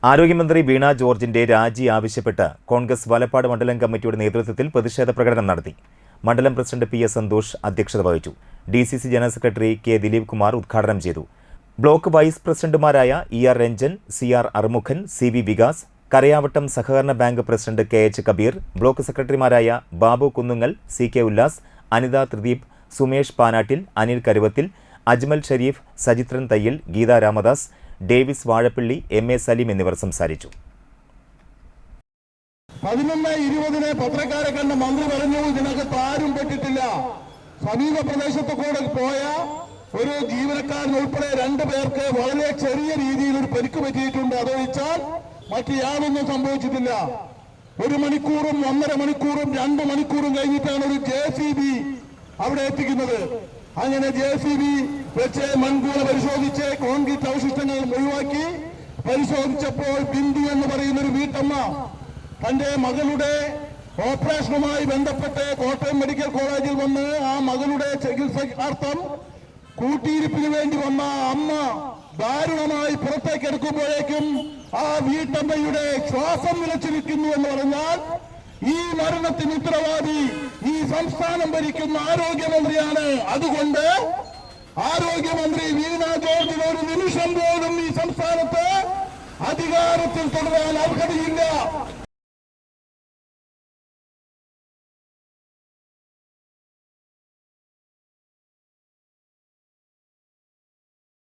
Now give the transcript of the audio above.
ആരോഗ്യമന്ത്രി വീണ ജോർജിന്റെ രാജി ആവശ്യപ്പെട്ട് കോൺഗ്രസ് വലപ്പാട് മണ്ഡലം കമ്മിറ്റിയുടെ നേതൃത്വത്തിൽ പ്രതിഷേധ പ്രകടനം നടത്തി. മണ്ഡലം പ്രസിഡന്റ് പി എസ് സന്തോഷ് അധ്യക്ഷത വഹിച്ചു. DCC general secretary K Dileep Kumar ഉദ്ഘാടനം ചെയ്തു. ബ്ലോക്ക് വൈസ് പ്രസിഡന്റുമാരായ ER Ranjan, CR Arumukhan, CV Vikas, Karayavattam സഹകരണ bank president KH Kabeer, block സെക്രട്ടറിമാരായ Babu Kunnungal, CK Ullas, Anitha Thrideep, Sumesh Panattil, Anil Karuvathil, Ajmal Shareef, Sajithran Thayyil, Geetha Ramadas, Davis Vazhappally, MA Saleem എന്നിവർ സംസാരിച്ചു. 11:20 പത്രക്കാരെ കണ്ട മന്ത്രി പറഞ്ഞു, ഇതിനകത്ത് ആരും പെട്ടിട്ടില്ല. സമീപ പ്രദേശത്ത് കൂടെ പോയ ഒരു ജീവനക്കാരൻ ഉൾപ്പെടെ 2 പേർക്ക് വളരെ ചെറിയ രീതിയിൽ ഒരു പരിക്ക് പറ്റിയിട്ടുണ്ട്. അതൊഴിച്ചാൽ മറ്റു യാതൊന്നും സംഭവിച്ചിട്ടില്ല. 1 മണിക്കൂറും 1.5 മണിക്കൂറും 2 മണിക്കൂറും കഴിഞ്ഞിട്ടാണ് ഒരു JCB അവിടെ എത്തിക്കുന്നത്. അങ്ങനെ JCB വെച്ച് മൺകൂല പരിശോധിച്ച് കോൺക്രീറ്റ് അവശിഷ്ടങ്ങൾ ഒഴിവാക്കി പരിശോധിച്ചപ്പോൾ ബിന്ദു എന്ന് പറയുന്ന ഒരു വീട്ടമ്മ തന്റെ മകളുടെ ഓപ്പറേഷനുമായി ബന്ധപ്പെട്ട് കോട്ടയം മെഡിക്കൽ കോളേജിൽ വന്ന് ആ മകളുടെ ചികിത്സാർത്ഥം കൂട്ടിയിരിപ്പിന് വേണ്ടി വന്ന അമ്മ ദാരുണമായി പുറത്തേക്ക് എടുക്കുമ്പോഴേക്കും ആ വീട്ടമ്മയുടെ ശ്വാസം നിലച്ചിരിക്കുന്നു എന്ന് പറഞ്ഞാൽ ഈ മരണത്തിന് ഉത്തരവാദി ഈ സംസ്ഥാനം ഭരിക്കുന്ന ആരോഗ്യമന്ത്രിയാണ്. അതുകൊണ്ട് ആരോഗ്യമന്ത്രി വീണ ജോർജിന് ഒരു നിമിഷം പോലും ഈ സംസ്ഥാനത്ത് അധികാരത്തിൽ തുടരാൻ അർഹതയില്ല.